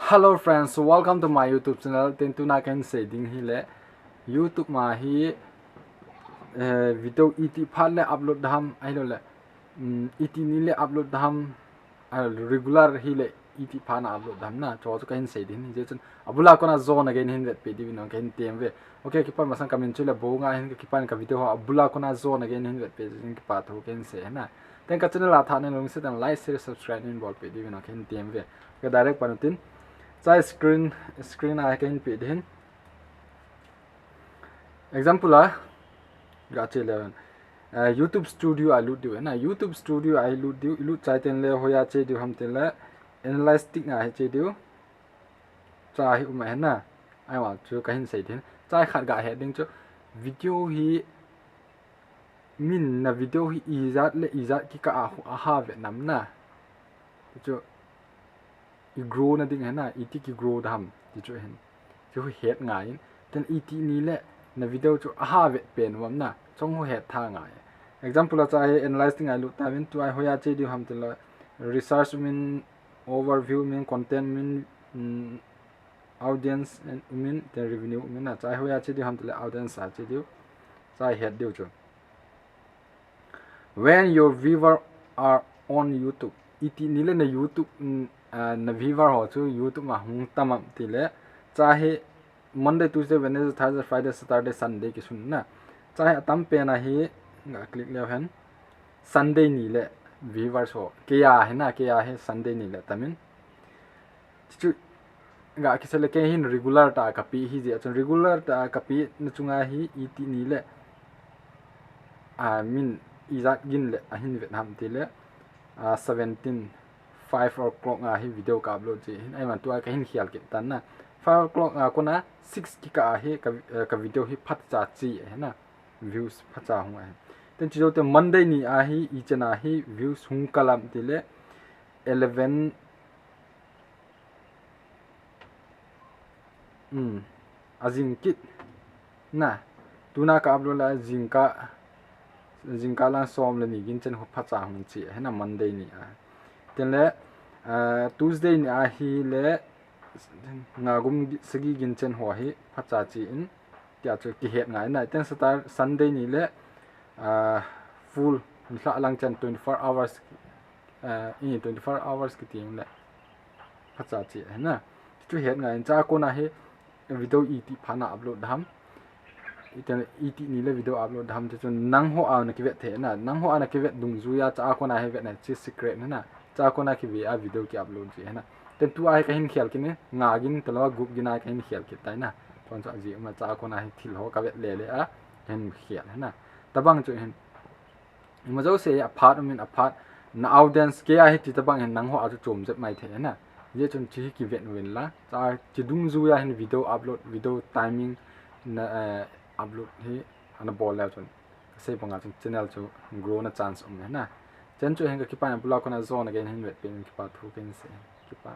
Hello friends, welcome to my YouTube channel. Tentu na kan setting hi le YouTube ma hi video etih phat le upload dham ai lo le etih ni le upload dham regular hi le etih phat na upload dham na cho kan setting ni je chen abula kona zone again hin vet pe di no kan tem ve okay kipa masang comment chule bo nga hin kipa ka video abula kona zone again hin vet pe jin kipa tho kan se na ten ka channel la tha ne long se tan like share subscribe in bol pe di no kan tem ve ka direct panutin chai screen I can put in example gotcha 11 YouTube studio I load do na YouTube studio I load chai ten le hoya che do ham ten le analyze tik na che do chai ma na ai wa chu ka hin sai ten chai khat ga heading chu video hi min na video hi izat ki ka a ha ve nam na chu i grow na ding na etih ki grow dham ti chu hen chu het ngai ten etih ni le na video chu aha ve pen wam na chong ho het tha ngai example cha analyzing I lu ta min tu I hoya che di ham te la research min overview min content min audience and min the revenue min na cha hoya che di ham te la audience a che di cha het diu chu when your viewer are on YouTube etih ni le na YouTube na viewer ho chu YouTube ma hung tamam ti le chahe Monday Tuesday Wednesday Thursday Friday Saturday Sunday ki sun na chahe atam pe na hi nga click le han Sunday ni le viewers ho ke ya he na ke ya he Sunday ni le tamin chu nga ki sele ke hin regular ta kapi hi je chun regular ta kapi na chunga hi etih ni le min izat gin le ahin Vietnam ti le 5 o'clock nga hi video ka upload je hin ai man tu ka hin khial ke tan na 5 o'clock nga ko na 6 ki ka hi ka video hi phat cha chi he na views phat cha hu ai ten chi te Monday ni a hi I chana hi views hung kalam ti le 11 azing kit na tu na ka upload la jingka la som le ni gin chen ho phat cha hung chi he na Monday ni a ten le Tuesday ni a hi le nga gum sagi gin chen ho hi phacha chi in tia chu ki het ngai na ten start Sunday ni le full hla lang chen 24 hours 24 hours ki ting le phacha chi na chu het ngai cha ko na hi video etih phana upload dham iten etih ni le video upload dham chu nang ho a na ki vet the na nang ho a na ki vet dung zu ya cha ko na he vet na chi secret na cha ko na ki a video ki upload ji na ten tu ai ka hin khial ki ne nga gin talo group gina ka hin khial ki tai na ton cha ji ma cha ko na hi thil ho ka vet le le a hen khial na tabang chu hen ma zo se a phat min a phat na audience ke a hi ti tabang hen nang ho a chu chom jet mai the na ye chun chi ki vet win la cha chi dung zu ya hin video upload video timing na upload hi ana bol la chun se panga chun channel chu grow na chance na chen chu hen ka kipa na bula kona zone again hin vet pen kipa thu pen se kipa